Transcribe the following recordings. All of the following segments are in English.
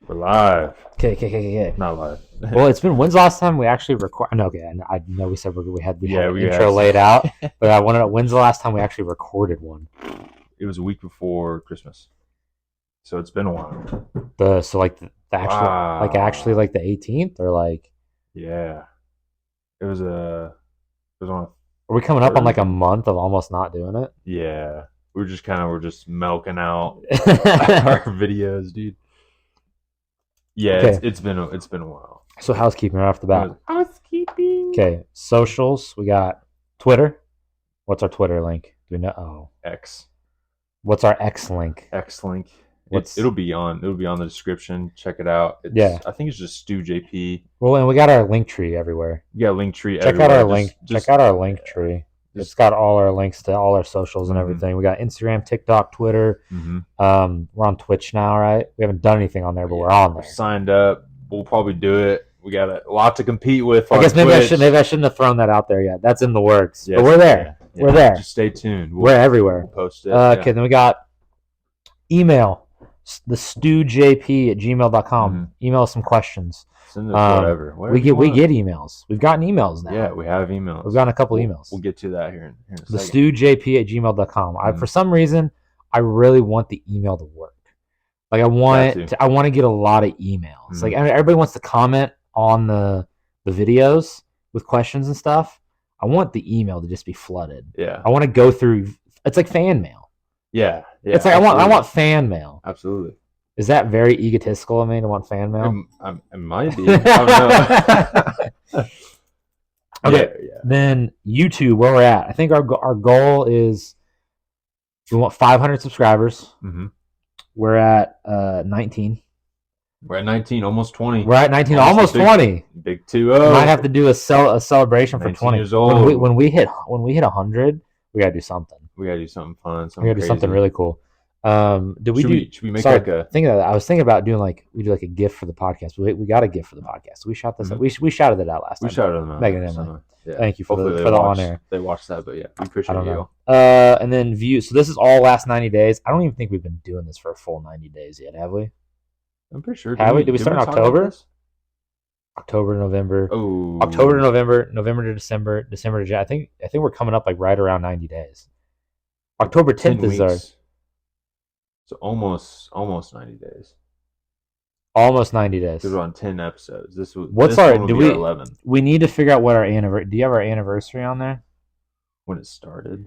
We're live. Okay. Not live. Well, it's been. When's the last time we actually record? No, okay. I know we said we had Yeah, an we intro had- laid out, but I want to know when's the last time we actually recorded one. It was a week before Christmas, so it's been a while. The actual Wow. like the 18th or like. Yeah, it was on. Are we coming up on like a month of almost not doing it? Yeah, we're just milking out our videos, dude. Yeah, Okay. it's been a while. So housekeeping right off the bat. Housekeeping. Okay, socials. We got Twitter. What's our Twitter link? Do we know? Oh, X what's our X link? link. What's- It'll be on the description. Check it out. Yeah. I think it's just thestewJP. Well, and we got our link tree everywhere. Yeah, link tree. Check everywhere. out our link. Check out our link tree. It's got all our links to all our socials and Mhm. everything. We got Instagram, TikTok, Twitter. Mm-hmm. We're on Twitch now, right? We haven't done anything on there, but we're on there. Signed up. We'll probably do it. We got a lot to compete with. I on guess maybe Twitch. I shouldn't have thrown that out there yet. That's in the works. Yes, But we're there. yeah. We're there. Just stay tuned. We're everywhere. We'll post it. Okay, then we got email, thestewJP@gmail.com. Email us some questions. Send us whatever. We get emails. We've gotten emails now. Yeah, we have emails. We've gotten a couple emails. We'll get to that here in a second. thestewJP@gmail.com. For some reason, I really want the email to work. Like I want to get a lot of emails. Like everybody wants to comment on the videos with questions and stuff. I want the email to just be flooded. Yeah. I want to go through. It's like fan mail. Yeah. It's like I want fan mail. Absolutely. Is that very egotistical of me to want fan mail? It might be. I don't know. Okay. Yeah. Then YouTube, where we're at. I think our goal is we want 500 subscribers. Mm-hmm. We're at 19. We're at 19, almost 20. We're at 19, almost 20. Big 2-0. Might have to do a celebration for 20 years old. When we hit 100, we gotta do something. We gotta do something fun. We gotta do something really cool. Should we make like a? I was thinking about doing we do like a gift for the podcast. We got a gift for the podcast. We shot this. Mm-hmm. We shouted it out last time. We shouted them out. Megan and Emily. Yeah. Thank you for Hopefully the on air. They watched that, but yeah, we appreciate you. And then views. So this is all last 90 days. I don't even think we've been doing this for a full 90 days yet, have we? I'm pretty sure. Did we start in October? October to November. Oh. October to November, November to December, December to January. I think we're coming up like right around 90 days. October 10th is our. So almost 90 days. Almost 90 days. Because we're on 10 episodes. What's our? Do we? 11. We need to figure out what our anniversary. Do you have our anniversary on there? When it started.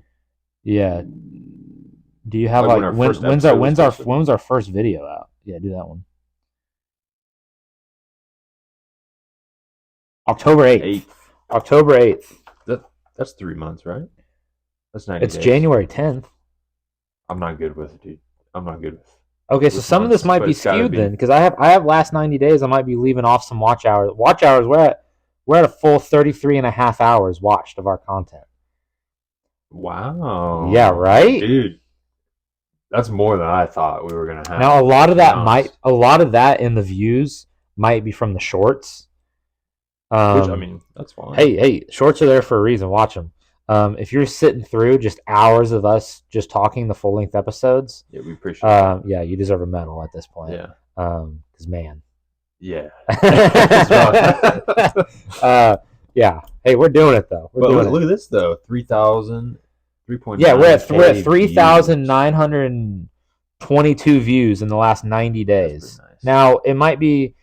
Yeah. Do you have when's our first video out? Yeah, do that one. October 8th. October 8th. That's 3 months, right? That's 90 It's days. January 10th. I'm not good with it, dude. I'm not good with. Okay, so some of this might be skewed then, because I have last 90 days. I might be leaving off some watch hours. Watch hours. We're at a full 33 and a half hours watched of our content. Wow. Yeah. Right. Dude, that's more than I thought we were gonna have. Now a lot of that in the views might be from the shorts. Which, I mean, that's fine. Hey, shorts are there for a reason. Watch them. If you're sitting through just hours of us just talking the full length episodes, yeah, we appreciate it. Yeah, you deserve a medal at this point. Yeah. Because man. Yeah. Yeah. Hey, we're doing it though. Look at this though. 3,000. Yeah, we're at 3,922 views in the last 90 days. Nice. Now it might be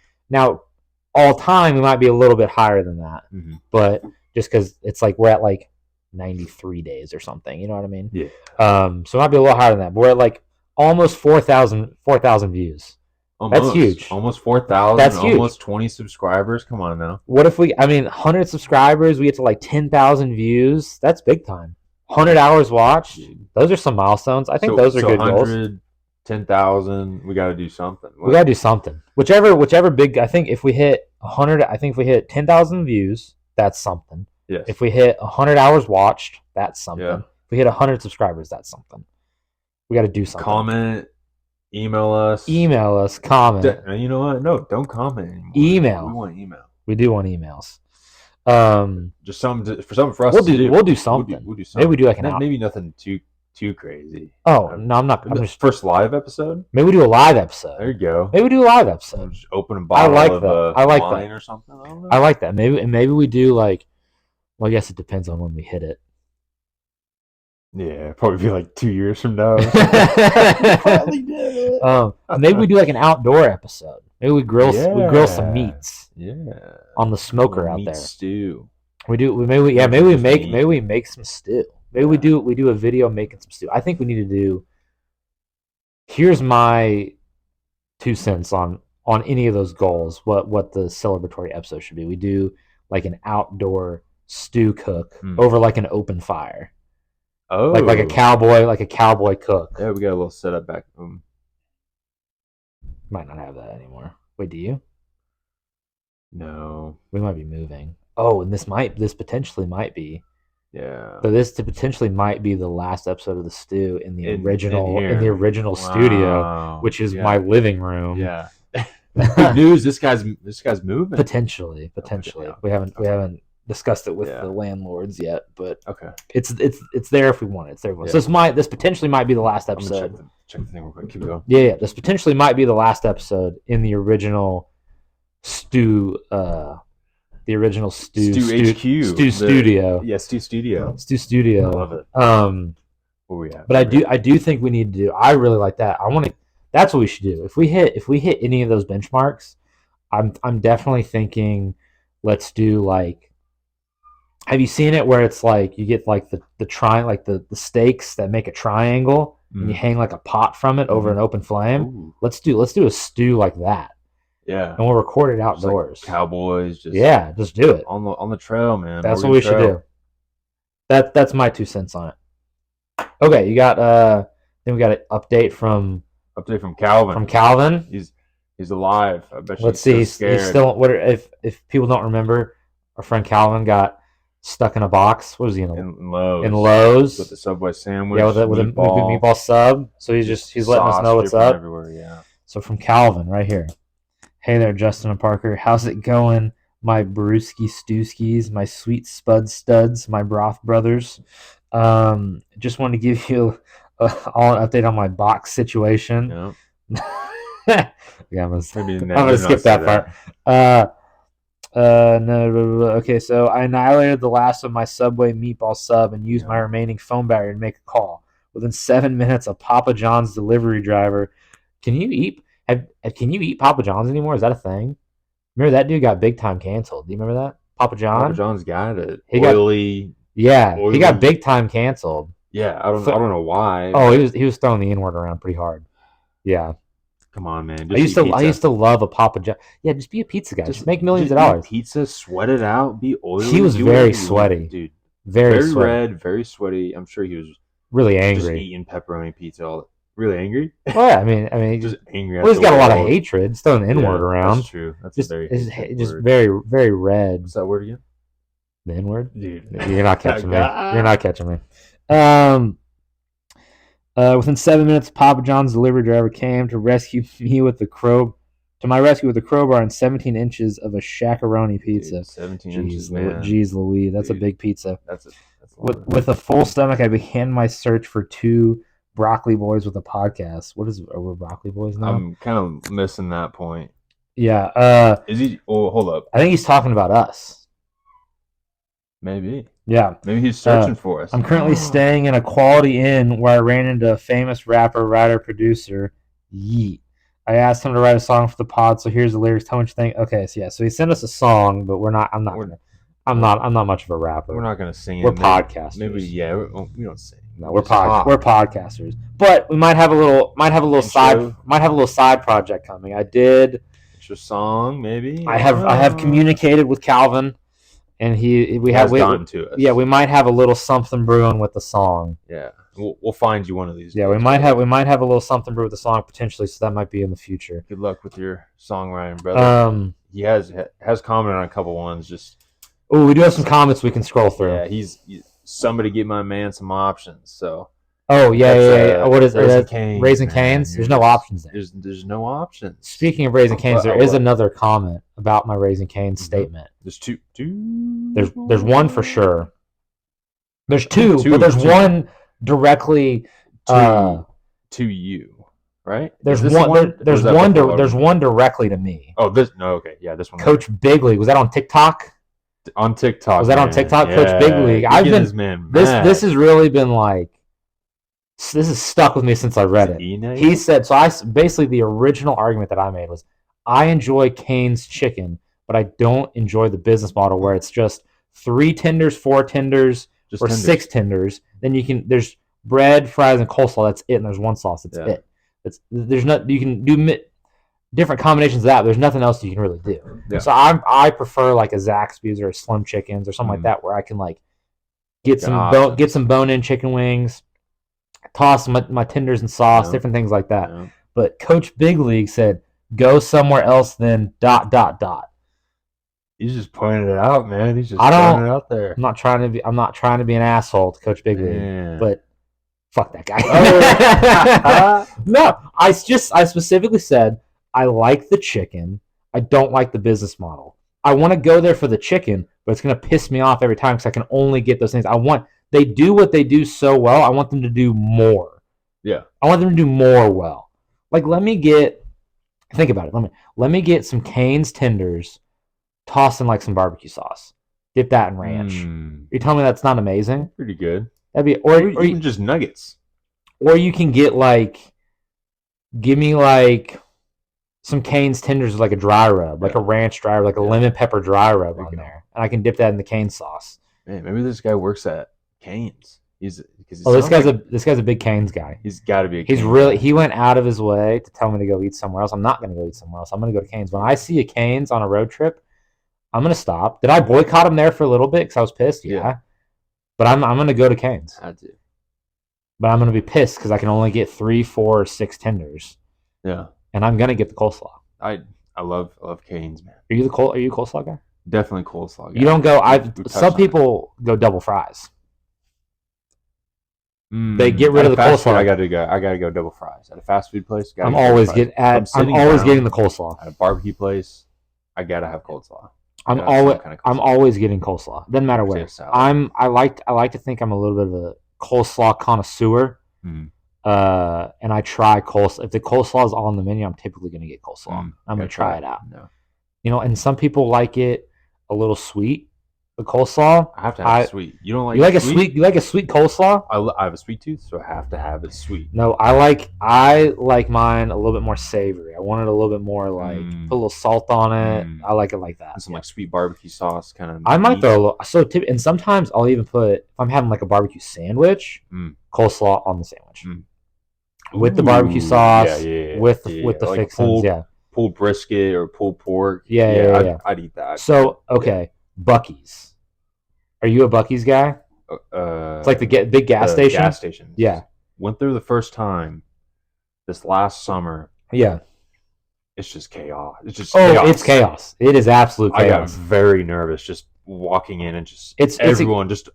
all time. We might be a little bit higher than that, but just because it's like we're at like 93 days or something. You know what I mean? Yeah. So it might be a little higher than that, but we're at like almost 4,000 views. That's huge. Almost 4,000. That's huge. Almost 20 subscribers. Come on now. What if 100 subscribers, we get to like 10,000 views. That's big time. 100 hours watched. Those are some milestones. I think those are good 100, goals. 10,000. We got to do something. We got to do something. Whichever big. I think if we hit 100, I think if we hit 10,000 views, that's something. Yes. If we hit 100 hours watched, that's something. Yeah. If we hit 100 subscribers, that's something. We got to do something. Comment. Email us. Comment. You know what? No, don't comment anymore. Email. We want email. We do want emails. Just something for us to do. We'll do something. We'll do something. Maybe we do like an maybe nothing too too crazy. Oh no, I'm not. I'm just first live episode. Maybe we do a live episode. There you go. Maybe we do a live episode. Just open a bottle of wine or something. I don't know. I like that. Maybe we do like. Well, I guess it depends on when we hit it. Yeah, probably be like 2 years from now. Probably did it. Maybe we do like an outdoor episode. Maybe we grill some meats. Yeah. On the smoker out there. Stew. Maybe we make some stew. Maybe we do a video making some stew. I think we need to do. Here's my 2 cents on any of those goals. What the celebratory episode should be. We do like an outdoor stew cook over like an open fire. Oh, like a cowboy cook. Yeah, we got a little setup back. Might not have that anymore. Wait, do you? No. We might be moving. Oh, and this potentially might be. Yeah. So this potentially might be the last episode of the stew in the original studio, which is my living room. Yeah. Good news. This guy's moving. Potentially. We haven't discussed it with the landlords yet, but okay, it's there if we want it. It's there. Yeah. So this potentially might be the last episode. Check the thing real quick. Keep going. Yeah. This potentially might be the last episode in the original Stew. The original Stew HQ studio. Yeah, Stew Studio. Stew Studio. I love it. Where we at? But I do think we need to do. I really like that. I want to. That's what we should do. If we hit any of those benchmarks, I'm definitely thinking. Let's do like. Have you seen it where it's like you get like the stakes that make a triangle and you hang like a pot from it over an open flame? Ooh. Let's do a stew like that. Yeah. And we'll record it outdoors. Like cowboys just do it. On the trail, man. That's what we should do. That's my 2 cents on it. Okay, you got then we got an update from Calvin. From Calvin. He's alive. I bet you. Let's see. He's still if people don't remember, our friend Calvin got stuck in a box. What was he in? In Lowe's. In Lowe's with the Subway sandwich. Yeah, with a meatball sub. So he's letting us know what's up. Everywhere, yeah. So from Calvin, right here. Hey there, Justin and Parker. How's it going, my brewski stewskis, my sweet spud studs, my broth brothers? Just wanted to give you all an update on my box situation. Yep. Yeah, I'm gonna skip that part. No. Okay, so I annihilated the last of my Subway meatball sub and used my remaining phone battery to make a call. Within 7 minutes, a Papa John's delivery driver. Can you eat Papa John's anymore? Is that a thing? Remember that dude got big time canceled. Do you remember that? Papa John's got it. He got big time canceled. Yeah, I don't know why. Oh, he was throwing the N-word around pretty hard. Yeah. Come on, man. I used to love a Papa John. Yeah, just be a pizza guy. Just make millions of dollars. Pizza, sweat it out, be oily. He was very sweaty, dude. Very sweaty. Red, very sweaty. I'm sure he was really angry. Just eating pepperoni pizza. Really angry. Well, yeah, I mean, just angry. Well, he's got a lot of hatred. He's throwing the N-word around. That's true. That's just word. very, very red. What's that word again? The N-word, dude. You're not catching me. You're not catching me. Within 7 minutes, Papa John's delivery driver came to rescue me with the crowbar and 17 inches of a shakaroni pizza. Dude, 17 inches, man. Jeez Louise, that's a big pizza. That's with a full stomach, I began my search for 2 broccoli boys with a podcast. Are we broccoli boys now? I'm kind of missing that point. Yeah. Is he? Oh, hold up. I think he's talking about us. Maybe. Yeah. Maybe he's searching for us. I'm currently staying in a Quality Inn where I ran into a famous rapper, writer, producer, Yeet. I asked him to write a song for the pod, so here's the lyrics. Tell me what you think. Okay, so yeah, so he sent us a song, but I'm not much of a rapper. We're not gonna sing. We're podcasters. Maybe we don't sing. No, we're podcasters. But we might have a little side project coming. It's your song, maybe. I have communicated with Calvin. And we gotten to us. Yeah, we might have a little something brewing with the song. Yeah, we'll find you one of these. Yeah, we might have a little something brewing with the song potentially, so that might be in the future. Good luck with your songwriting, brother. He has commented on a couple ones. We do have some comments we can scroll through. Yeah, he's somebody give my man some options. So. Oh yeah. What is it? Raising Cane's. Man, There's no options there. There's no options. Speaking of Raising Cane's, there is another comment about my Raising Cane's statement. There's two. There's one for sure. There's two, but there's one directly to you, right? There's Is this one. There's or was that one. before? There's one directly to me. Oh, this no. Okay, yeah, this one. Coach Big League. Was that on TikTok? On TikTok. Was that on TikTok? Yeah. Coach Big League. You're I've been this man. This has really been like. This has stuck with me since I read it. He said so. Basically the original argument that I made was I enjoy Cane's chicken, but I don't enjoy the business model where it's just 3 tenders, 4 tenders, just or tenders. 6 tenders. Then there's bread, fries, and coleslaw. That's it. And there's one sauce. That's it. There's not. You can do different combinations of that. But there's nothing else you can really do. Yeah. So I prefer like a Zaxby's or a Slim Chickens or something like that where I can like get some bone-in chicken wings. Toss my tenders and sauce, different things like that. Yeah. But Coach Big League said, "Go somewhere else than ... He's just pointing it out, man. He's just pointing it out there. I'm not trying to be an asshole to Coach Big League, but fuck that guy. Oh. No, I specifically said I like the chicken. I don't like the business model. I want to go there for the chicken, but it's gonna piss me off every time because I can only get those things. They do what they do so well. I want them to do more. Yeah. I want them to do more well. Like, think about it. Let me get some Cane's tenders, toss in like some barbecue sauce, dip that in ranch. You tell me that's not amazing? Pretty good. That'd be, or even just nuggets. Or you can get give me like some Cane's tenders with like a dry rub, like a ranch dry rub, like a lemon pepper dry rub on there, and I can dip that in the Cane sauce. Man, maybe this guy works at Cane's. This guy's a big Cane's guy. He's got to be. He went out of his way to tell me to go eat somewhere else. I'm not going to go eat somewhere else. I'm going to go to Cane's. When I see a Cane's on a road trip, I'm going to stop. Did I boycott him there for a little bit because I was pissed? Yeah. But I'm going to go to Cane's. I do. But I'm going to be pissed because I can only get 3, 4, or 6 tenders. Yeah. And I'm going to get the coleslaw. I love Cane's, man. Are you a coleslaw guy? Definitely coleslaw guy. You don't go. Some people go double fries. They get rid of the coleslaw. I gotta go double fries at a fast food place. I'm always getting the coleslaw. At a barbecue place, I gotta have coleslaw. I'm always getting coleslaw. Doesn't matter where. I like to think I'm a little bit of a coleslaw connoisseur. And I try coleslaw. If the coleslaw is on the menu, I'm typically gonna get coleslaw. I'm gonna try it out. No. And some people like it a little sweet. The coleslaw. I have to have it sweet. You don't like? You like sweet? You like a sweet coleslaw? I have a sweet tooth, so I have to have it sweet. No, I like mine a little bit more savory. I want it a little bit more put a little salt on it. I like it like that. And some like sweet barbecue sauce kind of. I might throw a little. And sometimes I'll even put if I'm having like a barbecue sandwich, coleslaw on the sandwich with the barbecue sauce, with the like fixings, pulled brisket or pulled pork. Yeah. I'd eat that. So okay. Buc-ee's. Are you a Buc-ee's guy? It's like the big gas station. Gas station. Yeah. Went through the first time this last summer. Yeah. It's just chaos. It's chaos. It is absolute chaos. I got very nervous just walking in and just everyone just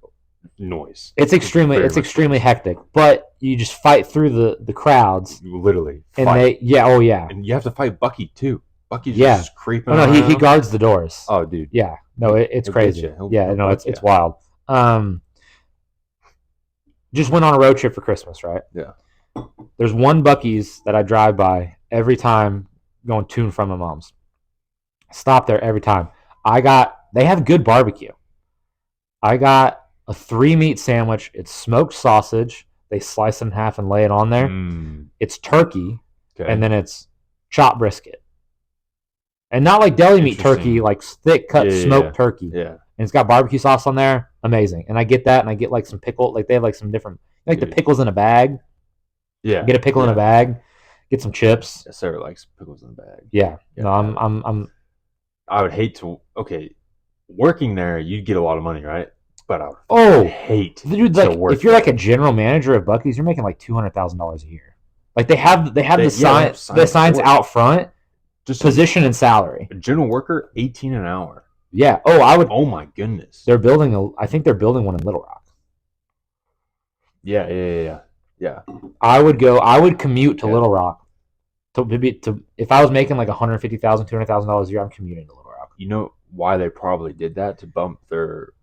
noise. It's extremely hectic. But you just fight through the crowds. Literally. And fight. And you have to fight Bucky too. Bucky's just creeping around. No, he guards the doors. Oh, dude. Yeah. No, it's crazy. It's wild. Just went on a road trip for Christmas, right? Yeah. There's one Buc-ee's that I drive by every time going to and from my mom's. Stop there every time. They have good barbecue. I got a 3-meat sandwich. It's smoked sausage. They slice it in half and lay it on there. It's turkey, and then it's chopped brisket. And not like deli meat turkey, like thick cut smoked turkey. Yeah. And it's got barbecue sauce on there. Amazing. And I get that, and I get like some pickle. Like they have like some different, like the pickles in a bag. Yeah. Get a pickle in a bag. Get some chips. Yes, Sarah likes pickles in a bag. Yeah. No, I would hate to. Okay, working there, you'd get a lot of money, right? But I would hate to work. If you're like a general manager of Buc-ee's, you're making like $200,000 a year. Like they have the signs out front. Just position and salary. A general worker, $18 an hour. Yeah. Oh my goodness. I think they're building one in Little Rock. Yeah. I would commute to Little Rock. To if I was making like $150,000, $200,000 a year, I'm commuting to Little Rock. You know why they probably did that? To bump their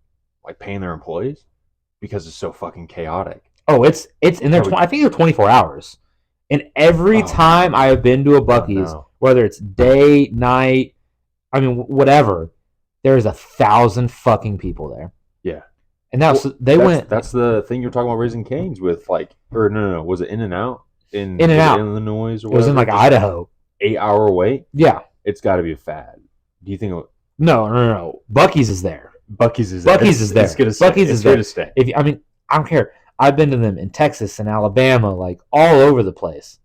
paying their employees? Because it's so fucking chaotic. Oh, it's in there. I think they're 24 hours. And every time I have been to a Buc-ee's, whether it's day, night, I mean, whatever, there's 1,000 fucking people there. Yeah. And now went. That's the thing you're talking about Raising Cane's with, like, or no. Was it In-N-Out? In-N-Out. Illinois or whatever? It was in, like, Idaho. 8-hour wait? Yeah. It's got to be a fad. Do you think? No. Buc-ee's is there. Buc-ee's is there. Buc-ee's is there. Buc-ee's is there to stay. I mean, I don't care. I've been to them in Texas and Alabama, like all over the place.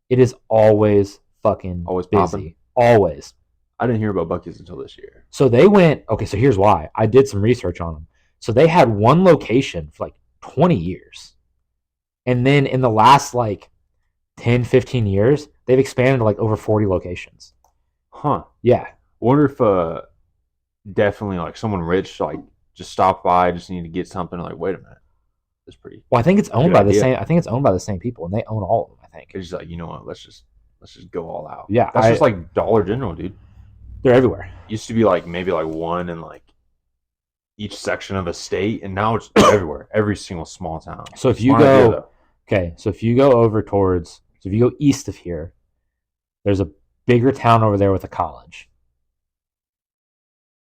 It is always fucking busy. Popping. Always. I didn't hear about Buc-ee's until this year. So they went, okay, so here's why. I did some research on them. So they had one location for like 20 years. And then in the last like 10, 15 years, they've expanded to like over 40 locations. Huh. Yeah. Wonder if definitely like someone rich like just stopped by, just need to get something, like, wait a minute. It's pretty. Well, I think it's owned by the same. I think it's owned by the same people, and they own all of them. I think it's just like, you know what? Let's just go all out. Yeah, that's just like Dollar General, dude. They're everywhere. Used to be like maybe like one in like each section of a state, and now it's everywhere. Every single small town. So if you go, so if you go over towards, so if you go east of here, there's a bigger town over there with a college.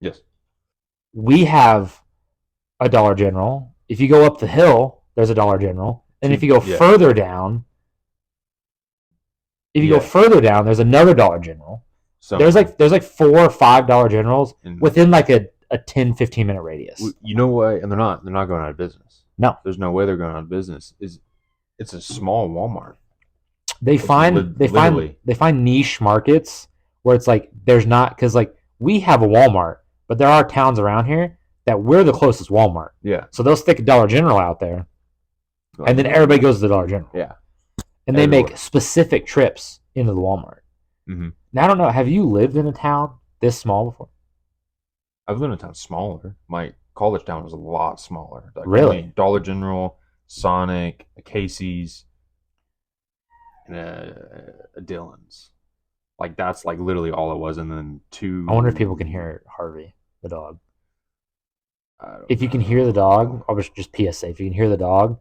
Yes. We have a Dollar General. If you go up the hill, there's a Dollar General. And if you go further down, there's another Dollar General. So there's like 4 or 5 Dollar Generals within like a 10, 15 minute radius. You know what? And they're not going out of business. No. There's no way they're going out of business. It's a small Walmart. They find niche markets where it's like there's not, because like we have a Walmart, but there are towns around here that we're the closest Walmart. Yeah. So they'll stick a Dollar General out there, and then everybody goes to the Dollar General. Yeah. And they make specific trips into the Walmart. Mm-hmm. Now, I don't know. Have you lived in a town this small before? I've lived in a town smaller. My college town was a lot smaller. Like really? Dollar General, Sonic, a Casey's, and a Dillon's. Like, that's like literally all it was. And then 2. I wonder if people can hear Harvey, the dog. If you can hear the dog, I'll just PSA. If you can hear the dog,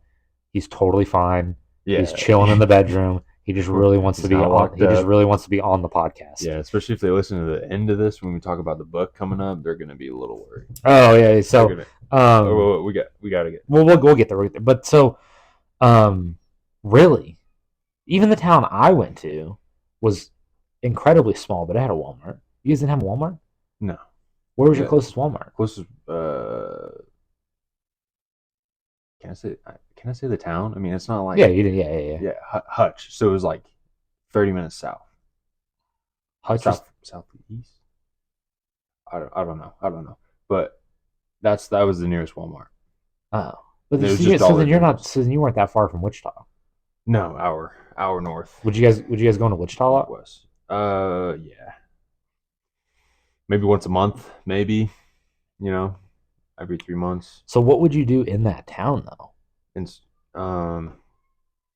he's totally fine. Yeah. He's chilling in the bedroom. He just really wants to be on. He just really wants to be on the podcast. Yeah, especially if they listen to the end of this when we talk about the book coming up, they're gonna be a little worried. Oh yeah, so we gotta get. We'll get there. But so, really, even the town I went to was incredibly small, but it had a Walmart. You guys didn't have a Walmart? No. Where was your closest Walmart? Closest. Can I say the town? I mean, it's not like. Yeah, you did. Yeah. Hutch. So it was like 30 minutes south. Hutch southeast. I don't know. But that was the nearest Walmart. Oh, but so then you're not. So then you weren't that far from Wichita. No, hour north. Would you guys go into Wichita a lot? Was. Yeah. Maybe once a month, maybe, every 3 months. So what would you do in that town, though?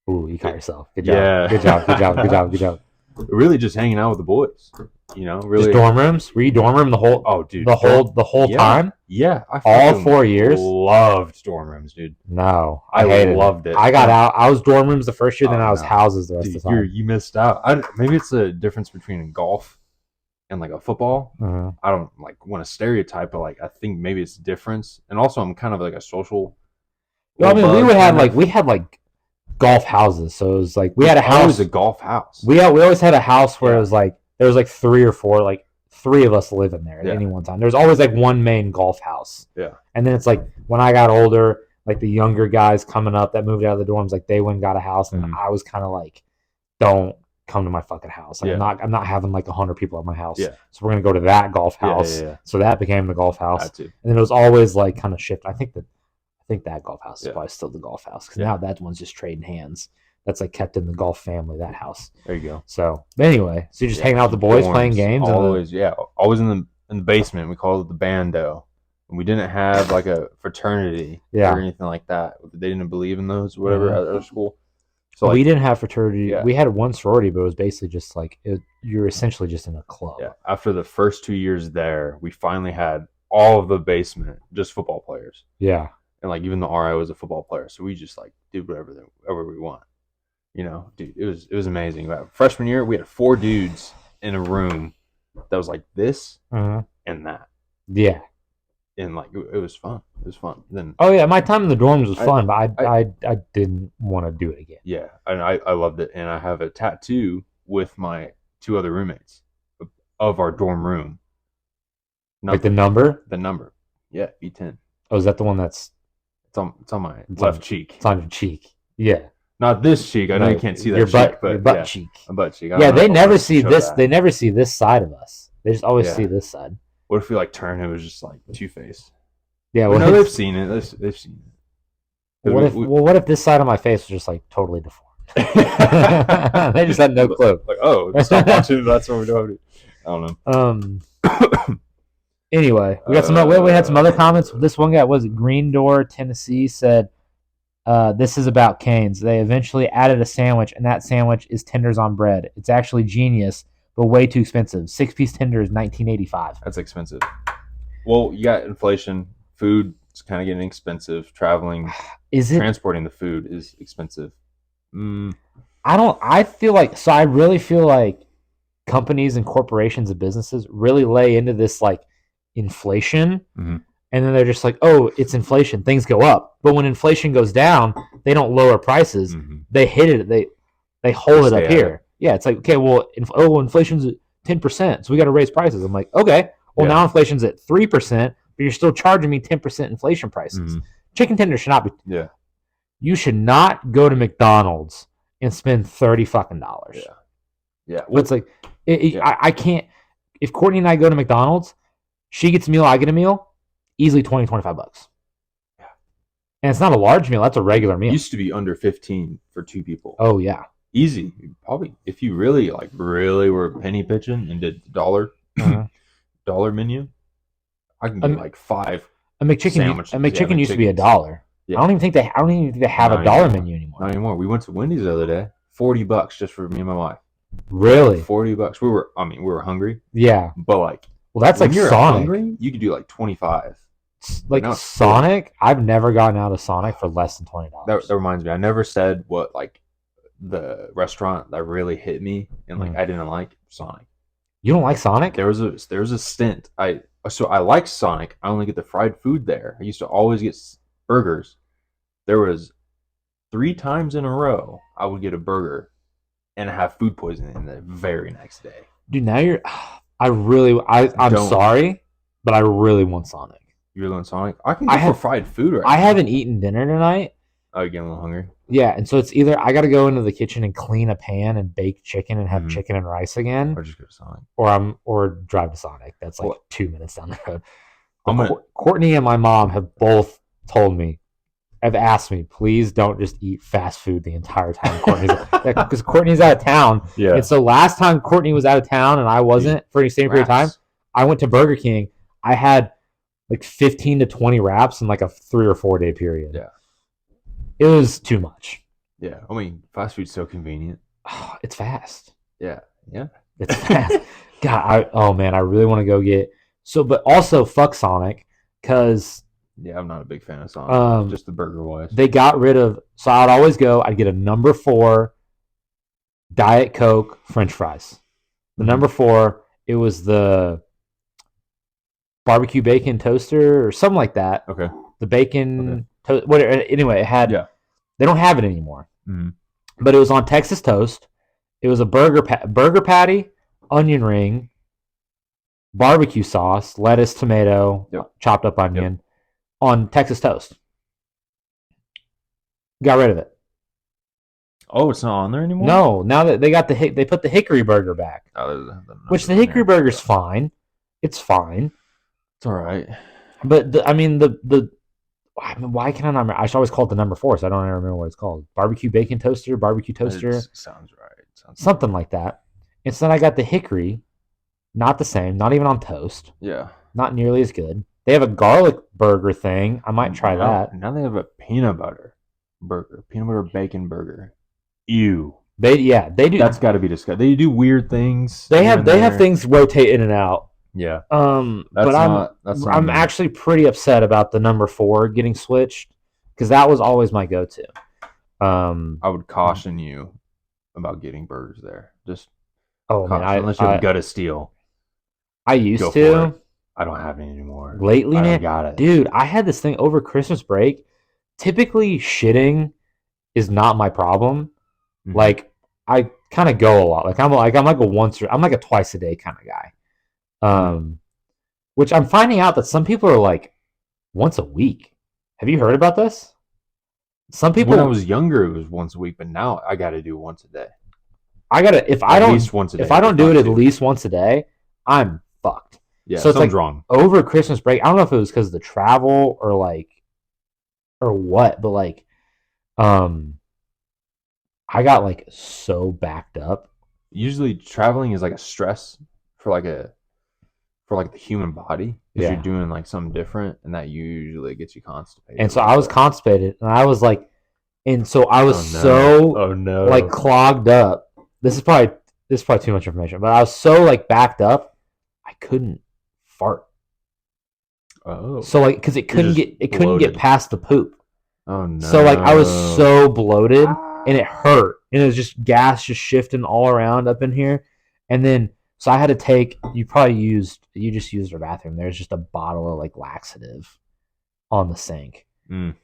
Ooh, you caught yourself. Good job. Yeah. Good job. Really just hanging out with the boys, really. Just dorm rooms? Were you dorm room the whole? Oh, dude. The whole time? Yeah. All 4 years? Loved dorm rooms, dude. No. I loved it. I got out. I was dorm rooms the first year, then I was houses the rest of the time. You missed out. Maybe it's a difference between golf and like a football. Mm-hmm. I don't like want to stereotype, but like I think maybe it's a difference. And also I'm kind of like a social. Well, I mean, we had like golf houses, so it was like we had a house. Always a golf house. We always had a house where it was like there was like 3 or 4, like 3 of us living there at any one time. There's always like one main golf house. Yeah. And then it's like when I got older, like the younger guys coming up that moved out of the dorms, like they went and got a house, and I was kind of like, don't come to my fucking house. Like, I'm not having like 100 people at my house. Yeah. So we're gonna go to that golf house. Yeah. So that became the golf house. And then it was always like kind of shift. I think that golf house is probably still the golf house, because now that one's just trading hands. That's like kept in the golf family, that house. There you go. So, but anyway, so you're just hanging out with the boys, playing games. Always in the basement. We called it the bando. And we didn't have like a fraternity or anything like that. They didn't believe in those, whatever, at our school. So we didn't have fraternity. Yeah. We had one sorority, but it was basically just like you're essentially just in a club. Yeah. After the first 2 years there, we finally had all of the basement just football players. Yeah. and like even the RI was a football player, so we just like did whatever we want. You know, dude, it was amazing. Freshman year, we had 4 dudes in a room that was like this and that. Yeah. And like it was fun. It was fun. Then my time in the dorms was fun, but I didn't want to do it again. Yeah, and I loved it. And I have a tattoo with my 2 other roommates of our dorm room. Like the number? The number. Yeah, E10. Oh, is that the one that's it's on my left cheek. It's on your cheek. Yeah. Not this cheek. I know you can't see that your cheek, butt, but your butt cheek. A butt cheek. Yeah, they never see this. They never see this side of us. They just always see this side. What if we like turn? It was just like Two-Face. Yeah, well, no, they've seen it. They've seen it. What if this side of my face was just like totally deformed? They just had no clue. Like, oh, stop watching. That's what we're doing. I don't know. Anyway, we got we had some other comments. This one guy was Green Door, Tennessee, said, "This is about Cane's. They eventually added a sandwich, and that sandwich is tenders on bread. It's actually genius, but way too expensive. 6-piece tenders, $19.85. That's expensive. Well, you got inflation. Food is kind of getting expensive. Traveling, transporting the food is expensive. I feel like I really feel like companies and corporations and businesses really lay into this like inflation, and then they're just like, oh, it's inflation, things go up. But when inflation goes down, they don't lower prices. They hit it. They hold it up here. Yeah, it's like, okay, well, inflation's at 10%, so we got to raise prices. I'm like, okay, well, now inflation's at 3%, but you're still charging me 10% inflation prices. Chicken tenders should not be. Yeah. You should not go to McDonald's and spend $30 fucking. Yeah. Well, it's like, I can't. If Courtney and I go to McDonald's, she gets a meal, I get a meal, easily $20-$25. Yeah. And it's not a large meal. That's a regular meal. It used to be under 15 for 2 people. Oh, yeah. Easy. Probably. If you really were penny pitching and did dollar menu, I can get like 5 sandwiches. A McChicken used to be $1. Yeah. I don't even think they have a dollar menu anymore. Not anymore. We went to Wendy's the other day. $40 just for me and my wife. Really? $40. We were hungry. Yeah. But like, well, that's like you're Sonic. Hungry, you could do like 25. Like Sonic, I've never gotten out of Sonic for less than $20. That reminds me. I never said what like the restaurant that really hit me and like I didn't like Sonic. You don't like Sonic? There was a stint. I like Sonic. I only get the fried food there. I used to always get burgers. There was 3 times in a row I would get a burger and have food poisoning the very next day. Dude, now I'm sorry, but I really want Sonic. You really want Sonic? I can go for fried food right now. I haven't eaten dinner tonight. Oh, you're getting a little hungry? Yeah, and so it's either I got to go into the kitchen and clean a pan and bake chicken and have chicken and rice again, or just go to Sonic, or drive to Sonic. That's like 2 minutes down the road. Courtney and my mom have both have asked me, please don't just eat fast food the entire time because Courtney's out of town. Yeah. And so last time Courtney was out of town and I wasn't for any same period of time, I went to Burger King. I had like 15 to 20 wraps in like a 3 or 4 day period. Yeah. It was too much. Yeah. I mean, fast food's so convenient. Oh, it's fast. Yeah. Yeah. It's fast. God, I really want to go get but also fuck Sonic because yeah, I'm not a big fan of Sonic. Just the burger wise. They got rid of so I'd always go, I'd get a number 4 Diet Coke French fries. The number 4, it was the barbecue bacon toaster or something like that. Okay. The bacon whatever. Anyway, it had they don't have it anymore. But it was on Texas toast. It was a burger patty, onion ring, barbecue sauce, lettuce, tomato, chopped up onion on Texas toast. Got rid of it. Oh, it's not on there anymore? No, now that they got they put the hickory burger back. Which the hickory burger's fine. It's fine. It's all right. But why can I not remember? I should always call it the number 4, so I don't remember what it's called. Barbecue bacon toaster, barbecue toaster. Sounds right. Something like that. And so then I got the hickory. Not the same. Not even on toast. Yeah. Not nearly as good. They have a garlic burger thing. I might try that. Now they have a peanut butter burger. Peanut butter bacon burger. Ew. They do. That's got to be disgusting. They do weird things. They have things rotate in and out. Yeah. I'm actually pretty upset about the number 4 getting switched. because that was always my go-to. I would caution you about getting burgers there. Just caution, man, unless you have a gut of steel. I used to. I don't have any anymore. Lately, man, got it. Dude, I had this thing over Christmas break. Typically, shitting is not my problem. Mm-hmm. Like, I kind of go a lot. Like I'm like a twice a day kind of guy. Which I'm finding out that some people are like once a week. Have you heard about this? Some people. When I was younger, it was once a week, but now I got to do once a day. If I don't do it at least once a day, I'm fucked. Yeah, so it's like wrong. Over Christmas break, I don't know if it was because of the travel or what, but like, I got like so backed up. Usually, traveling is like a stress for the human body because you're doing like something different, and that usually gets you constipated. And so I was constipated, and I was like, like clogged up. This is probably too much information, but I was so like backed up, I couldn't fart. Oh, so like because it couldn't get past the poop. Oh no! So like I was so bloated. And it hurt. And it was just gas just shifting all around up in here. And then, so I had to take, you just used our bathroom. There's just a bottle of like laxative on the sink.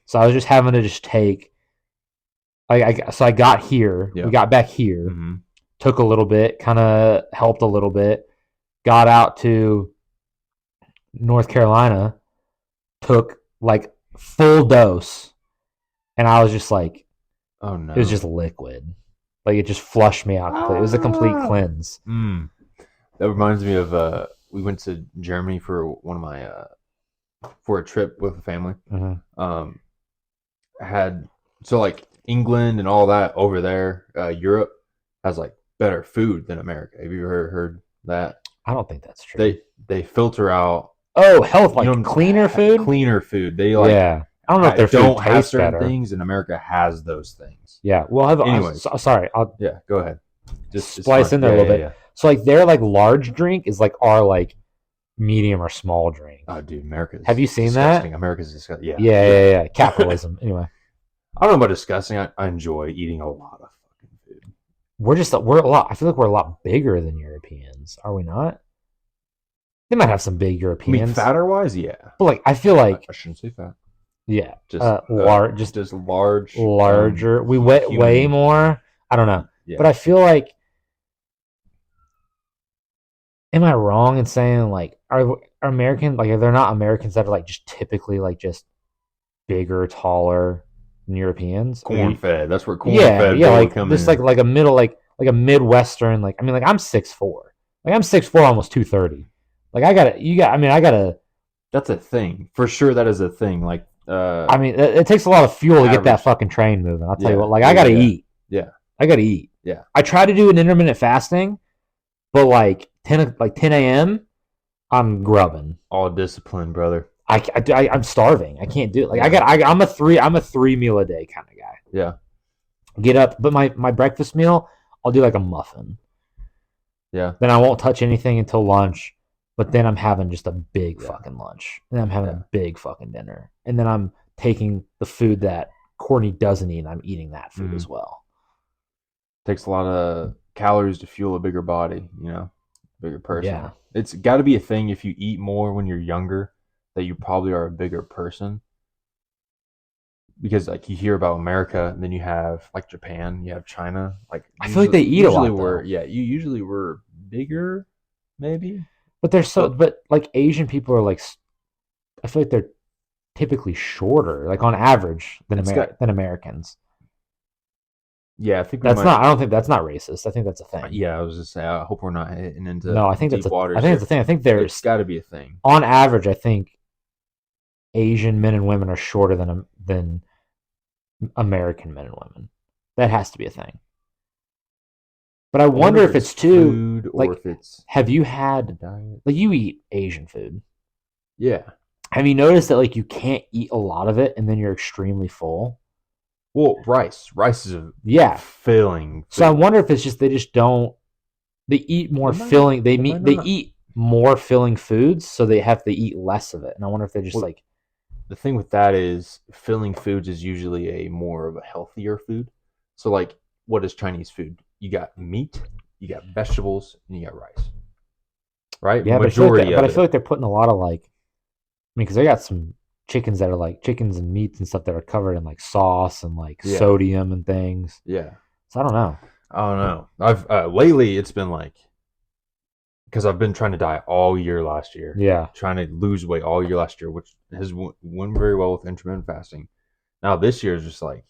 So I was just having to just take, so I got here. We got back here. Mm-hmm. Took a little bit, kind of helped a little bit. Got out to North Carolina. Took like full dose. And I was just like, oh no! It was just liquid, like it just flushed me out completely. It was a complete cleanse. That reminds me of we went to Germany for one of my for a trip with the family. Mm-hmm. So like England and all that over there, Europe has like better food than America. Have you ever heard that? I don't think that's true. They filter out health, like cleaner food. Cleaner food. They like I don't know if their food tastes better. Things, and America has those things. Yeah. Well, anyways, sorry. Go ahead. Just splice in there a little bit. Yeah. So like their like large drink is like our like medium or small drink. Oh, dude, America's. Have you seen disgusting. that? America's disgusting. Yeah. Yeah. Capitalism. Anyway. I don't know about disgusting. I enjoy eating a lot of fucking food. We're a lot. I feel like we're a lot bigger than Europeans. Are we not? They might have some big Europeans. I mean, fatter wise, yeah. But like, I feel like I shouldn't say fat. Yeah, just large, larger. We weigh way more. I don't know, but I feel like, am I wrong in saying like are American like are there not Americans that are like just typically like just bigger, taller than Europeans? Corn fed. That's where corn fed. Yeah, like this like a middle like a Midwestern like I mean like I'm 6'4", like I'm 6'4", almost 230. Like I gotta. That's a thing for sure. That is a thing. Like. I mean, it takes a lot of fuel to get that fucking train moving. I'll tell you what. Like, I gotta eat. Yeah, I gotta eat. Yeah, I try to do an intermittent fasting, but like 10 a.m., I'm grubbing. All discipline, brother. I'm starving. I can't do it. Like I'm a 3 meal a day kind of guy. Yeah. Get up, but my breakfast meal, I'll do like a muffin. Yeah. Then I won't touch anything until lunch. But then I'm having just a big fucking lunch. And then I'm having a big fucking dinner. And then I'm taking the food that Courtney doesn't eat, and I'm eating that food as well. Takes a lot of calories to fuel a bigger body, bigger person. Yeah. It's got to be a thing if you eat more when you're younger, that you probably are a bigger person. Because like you hear about America, and then you have like Japan, you have China. Like I feel like they eat a lot. You usually were bigger, maybe. But but like Asian people are like, I feel like they're typically shorter, like on average than Americans. Yeah, I think I don't think that's not racist. I think that's a thing. Yeah, I was just saying. I hope we're not hitting into. No, I think that's water. I think it's a thing. I think there's got to be a thing. On average, I think Asian men and women are shorter than American men and women. That has to be a thing. But I wonder if it's too food, or if it's have you had like you eat Asian food? Yeah. Have you noticed that like you can't eat a lot of it and then you're extremely full? Well, rice is a filling food. So I wonder if it's just they eat more filling. They eat more filling foods, so they have to eat less of it. And I wonder if they're just like the thing with that is filling foods is usually a more of a healthier food. So like, what is Chinese food? You got meat, you got vegetables, and you got rice. Right? Yeah, Majority but of I feel it. like they're putting a lot of like, I mean, because they got some chickens that are like chickens and meats and stuff that are covered in like sauce and like Yeah. sodium and things. Yeah. So I don't know. I don't know. I've lately it's been like because I've been trying to diet all year last year, Yeah. trying to lose weight all year last year, which has went very well with intermittent fasting. Now this year is just like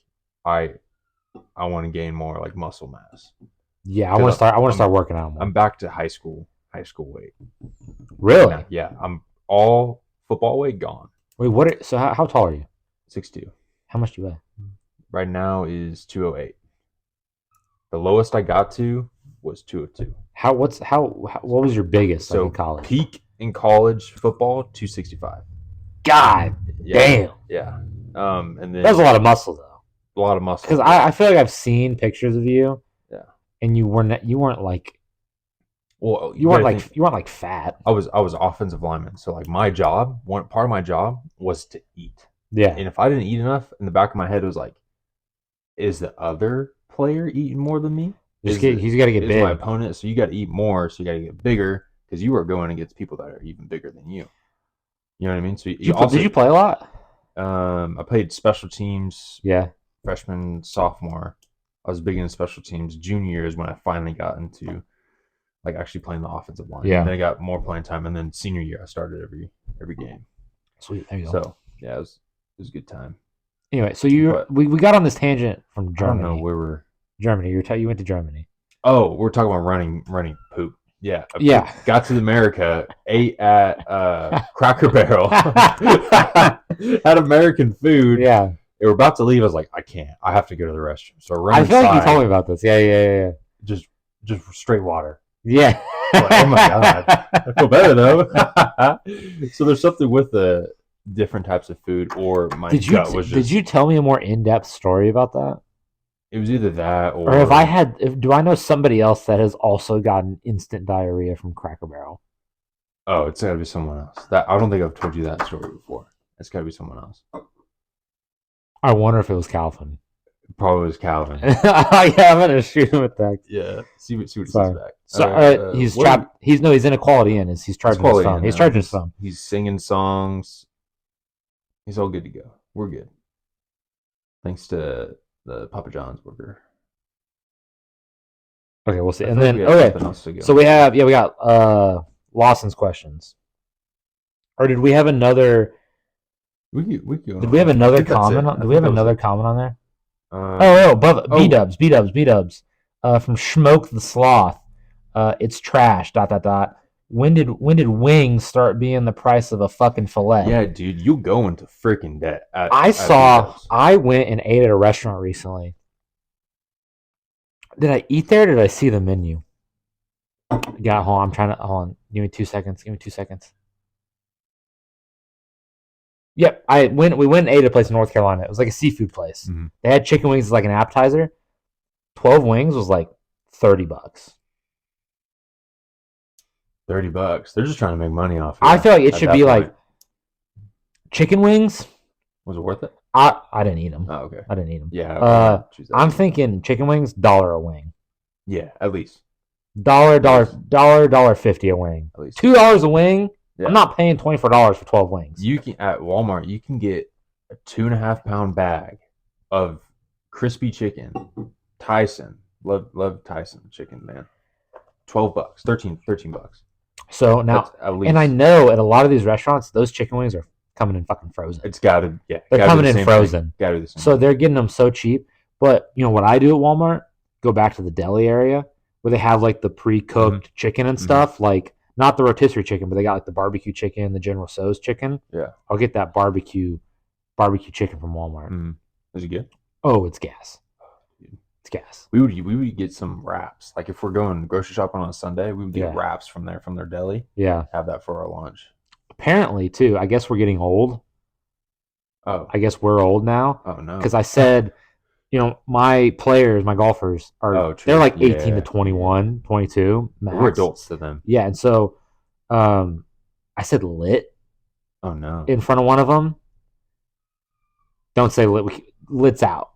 I I want to gain more like muscle mass Yeah, I want to because start. I want to start working out more. I'm back to high school weight. Really? Now, yeah, I'm all football weight gone. Wait, what? So how tall are you? 6'2". How much do you weigh? Right now is 208. The lowest I got to was 202. What was your biggest like So in college? peak in college football 265. God Yeah, damn, yeah. And then that's a lot of muscle though. a lot of muscle. Because I feel like I've seen pictures of you, Yeah. and you weren't like Well, you weren't like fat. I was offensive lineman, so like my job, one part of my job was to eat. Yeah. And if I didn't eat enough, in the back of my head it was like, is the other player eating more than me? He's got to get big. My opponent, so you got to eat more, so you got to get bigger because you are going against people that are even bigger than you. You know what I mean? So did you play a lot? I played special teams. Yeah. Freshman, sophomore. I was big into special teams. Junior year is when I finally got into like actually playing the offensive line. Yeah. And then I got more playing time, and then senior year I started every game. Sweet. There you go. So yeah, it was a good time. Anyway, so we got on this tangent from Germany. I don't know where we're. Germany. You went to Germany. Oh, we're talking about running poop. Yeah. Yeah. Got to America, ate at Cracker Barrel, had American food. Yeah. They were about to leave. I was like, I can't. I have to go to the restroom. So I I feel like you told me about this. Yeah. Just straight water. Yeah. Like, oh my god. I feel better though. So there's something with the different types of food, or my gut was just. Did you tell me a more in-depth story about that? It was either that or do I know somebody else that has also gotten instant diarrhea from Cracker Barrel? Oh, it's gotta be someone else. That I don't think I've told you that story before. It's gotta be someone else. I wonder if it was Calvin. It probably was Calvin. Yeah, I'm gonna shoot him with that. Yeah, see what he says back. So he's trapped. He's in a Quality Inn. He's charging his phone. He's charging his phone. He's singing songs. He's all good to go. We're good. Thanks to the Papa John's burger. Okay, we'll see. And then so we got Lawson's questions. Or did we have another? Did we have another comment? Did we have another comment on there? B Dubs. From Schmoke the Sloth. It's trash. ... When did wings start being the price of a fucking fillet? Yeah, dude, you go into freaking debt. I went and ate at a restaurant recently. Did I eat there or did I see the menu? Yeah, hold on. Give me 2 seconds. Yep, we went and ate at a place in North Carolina. It was like a seafood place. Mm-hmm. They had chicken wings as like an appetizer. 12 wings was like $30. $30. They're just trying to make money off it. I feel like it should be like chicken wings. Was it worth it? I didn't eat them. Oh, okay. I didn't eat them. Yeah. I'm thinking chicken wings, $1 a wing. Yeah, at least. $1.50 a wing. At least $2 a wing. Yeah. I'm not paying $24 for 12 wings. You can at Walmart. You can get a 2.5 pound bag of crispy chicken. Tyson, love Tyson chicken, man. $12, $13. So now, and I know at a lot of these restaurants, those chicken wings are coming in fucking frozen. It's gotta, yeah. They're coming in frozen. Gotta do the same so thing. They're getting them so cheap. But you know what I do at Walmart? Go back to the deli area where they have like the pre-cooked chicken and stuff, like not the rotisserie chicken, but they got like the barbecue chicken, the General Tso's chicken. Yeah, I'll get that barbecue chicken from Walmart. Is it good? Oh, it's gas. It's gas. We would get some wraps. Like if we're going grocery shopping on a Sunday, we would get wraps from their deli. Yeah, have that for our lunch. Apparently, too. I guess we're getting old. Oh, I guess we're old now. Oh no, because I said, my golfers are they're like 18 to 21, 22 max. We're adults to them. Yeah, and so, I said lit. Oh no, in front of one of them. Don't say lit. Lit's out.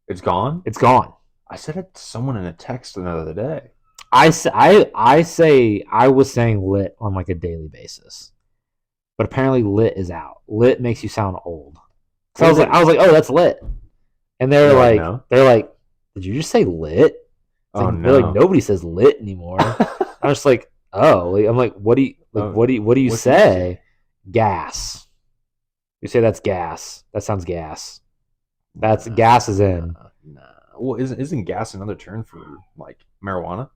It's gone? It's gone. I said it to someone in a text another day. I was saying lit on like a daily basis, but apparently lit is out. Lit makes you sound old. So I was like, oh, that's lit. And they're like, no. Did you just say lit? Oh like, no! They're like, nobody says lit anymore. I was like, oh, I'm like, what do you say? Gas. You say that's gas. That sounds gas. That's gas is in. Nah. Well, isn't gas another term for like marijuana?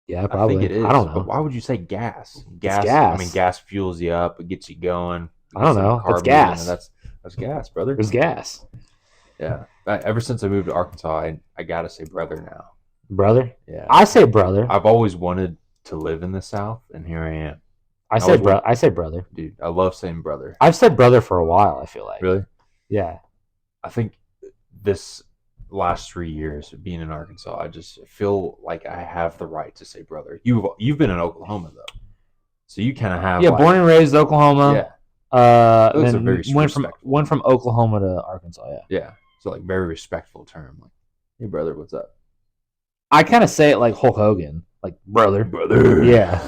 Yeah, probably. I think it is. I don't know. But why would you say gas? Gas. I mean, gas fuels you up. It gets you going. I don't know. It's gas. That's gas, brother. It's gas. Yeah. Ever since I moved to Arkansas, I gotta say brother now. Brother? Yeah. I say brother. I've always wanted to live in the South, and here I am. I say brother. Dude, I love saying brother. I've said brother for a while, I feel like. Really? Yeah. I think this last 3 years of being in Arkansas, I just feel like I have the right to say brother. You've been in Oklahoma though, so you kind of have. Yeah, born and raised Oklahoma. Yeah. Then went from Oklahoma to Arkansas. Yeah. Yeah. So like very respectful term, like, hey brother, what's up? I kind of say it like Hulk Hogan, like brother. Brother. Yeah.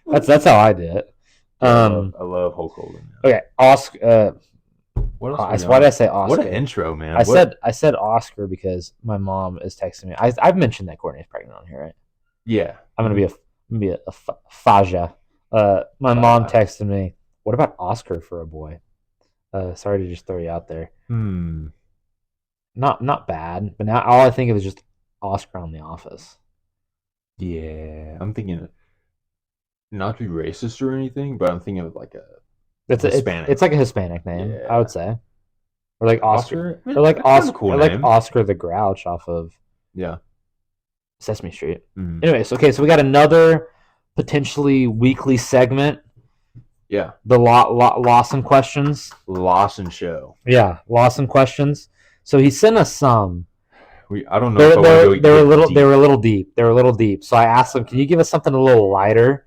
That's how I did it. I love Hulk Hogan. Okay, Oscar. What else? Why did I say Oscar? What an intro, man! I said Oscar because my mom is texting me. I've mentioned that Courtney's pregnant on here, right? Yeah. I'm gonna be a Faja. My mom texted me. What about Oscar for a boy? Sorry to just throw you out there. Not bad, but now all I think of is just Oscar on The Office. Yeah, I'm thinking not to be racist or anything, but I'm thinking of like a. Hispanic. It's like a Hispanic name, yeah. I would say, or like Oscar, or like Oscar, cool like Oscar the Grouch off of Sesame Street. Anyways, okay, so we got another potentially weekly segment. Yeah, the Lawson questions. Lawson show. Yeah, Lawson questions. So he sent us some. I don't know. They were a little deep. So I asked him, "Can you give us something a little lighter?"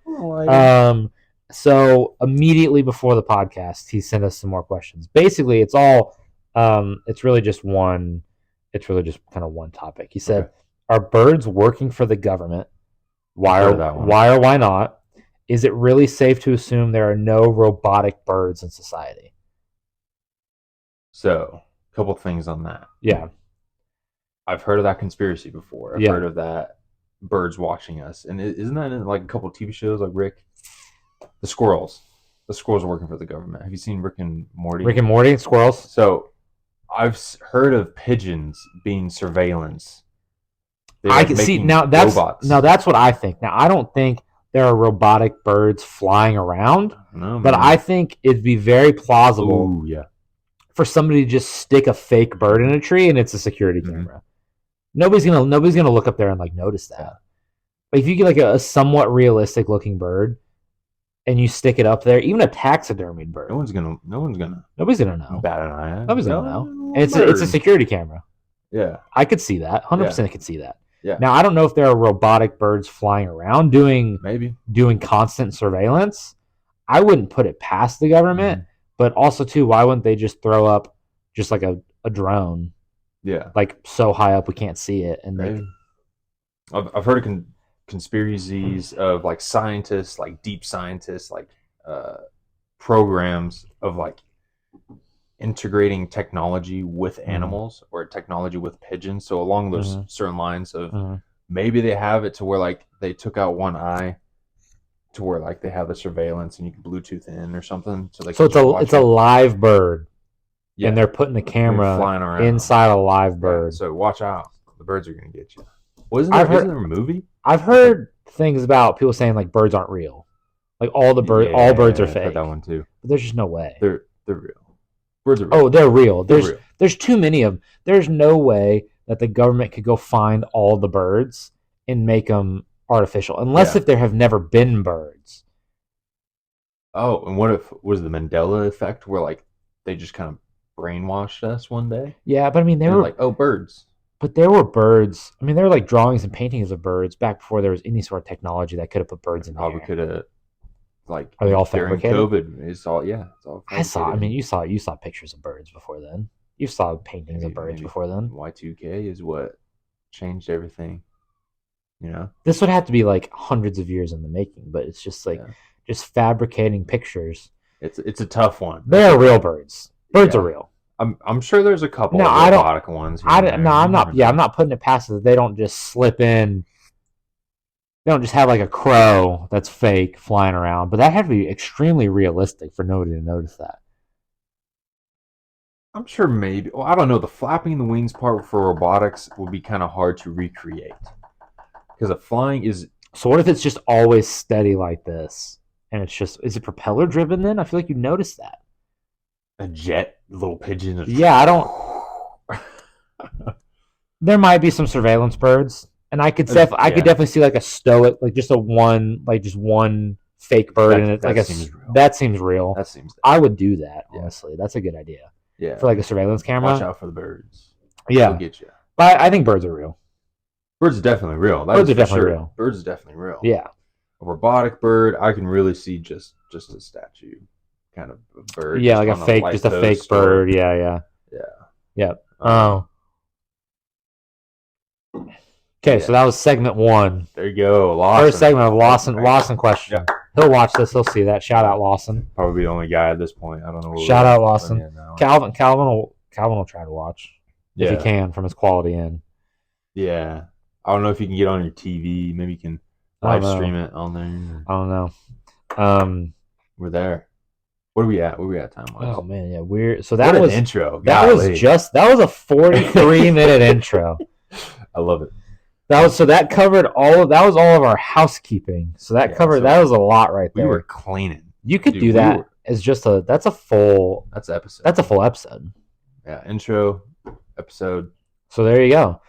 So immediately before the podcast, he sent us some more questions. Basically, it's really just kind of one topic. He said, "Are birds working for the government? Why or why not? Is it really safe to assume there are no robotic birds in society?" So, a couple things on that. Yeah. I've heard of that conspiracy before. I've heard of that birds watching us. And isn't that in like a couple TV shows like Rick? The squirrels are working for the government. Have you seen Rick and Morty? Rick and Morty, squirrels. So I've heard of pigeons being surveillance. I can see now. That's what I think. Now I don't think there are robotic birds flying around, but I think it'd be very plausible for somebody to just stick a fake bird in a tree and it's a security camera. Nobody's gonna look up there and like notice that. But if you get like a somewhat realistic looking bird and you stick it up there, even a taxidermied bird, nobody's gonna know. Bat an eye at. Nobody's gonna know. And it's a security camera. Yeah, I could see that. 100% I could see that. Yeah. Now I don't know if there are robotic birds flying around doing constant surveillance. I wouldn't put it past the government, but also too, why wouldn't they just throw up just like a drone? Yeah, like so high up we can't see it, and I've heard of conspiracies of like scientists, like deep scientists, like programs of like integrating technology with animals or technology with pigeons. So along those certain lines of maybe they have it to where like they took out one eye to where like they have the surveillance and you can Bluetooth in or something. So it's a live bird. Yeah. And they're putting the camera flying around inside a live bird. Yeah, so watch out. The birds are going to get you. Isn't there a movie? I've heard things about people saying like birds aren't real. Like all birds are fake. I heard that one too. But there's just no way. They're real. Birds are real. Oh, they're real. There's too many of them. There's no way that the government could go find all the birds and make them artificial. Unless if there have never been birds. Oh, and what if was the Mandela effect where like they just kind of brainwashed us one day? Yeah, but I mean, they were like, oh, birds. But there were birds. I mean, there were like drawings and paintings of birds back before there was any sort of technology that could have put birds in the air. Probably could have like Are they all during fabricated? COVID. It's all it's all. I mean, you saw pictures of birds before then. You saw paintings of birds before then. Y2K is what changed everything. You know, this would have to be like hundreds of years in the making, but it's just like just fabricating pictures. It's a tough one. They are real birds. Birds are real. I'm sure there's a couple of robotic ones. I'm not. Yeah, I'm not putting it past that they don't just slip in. They don't just have like a crow that's fake flying around, but that had to be extremely realistic for nobody to notice that. I'm sure maybe. Well, I don't know. The flapping the wings part for robotics would be kind of hard to recreate because a flying is. So what if it's just always steady like this, and it's just is it propeller driven? Then I feel like you notice that. A jet, little pigeon. Yeah, I don't. There might be some surveillance birds, and I could definitely see like a stoic, like just one fake bird, and that seems real. I would do that honestly. That's a good idea. Yeah, for like a surveillance camera. Watch out for the birds. Yeah, they'll get you. But I think birds are real. Birds are definitely real. Birds are definitely real. Birds are definitely real. Yeah, a robotic bird, I can really see just a statue. Kind of a bird. Yeah, like a fake bird. Yeah. Oh. Okay, so that was segment 1. There you go. Lawson. First segment of Lawson question. Yeah. He'll watch this. He'll see that. Shout out Lawson. Probably the only guy at this point. I don't know. Shout out Lawson. Calvin will try to watch if he can from his quality in. Yeah, I don't know if you can get on your TV. Maybe you can live stream it on there. I don't know. We're there. What are we at? Where are we at time-wise? Oh man, yeah, weird. So that was an intro. That was a 43-minute intro. I love it. That covered all of our housekeeping. So that was a lot right there. We were cleaning. You could do that as just that's a full episode. That's a full episode. Yeah, intro, episode. So there you go.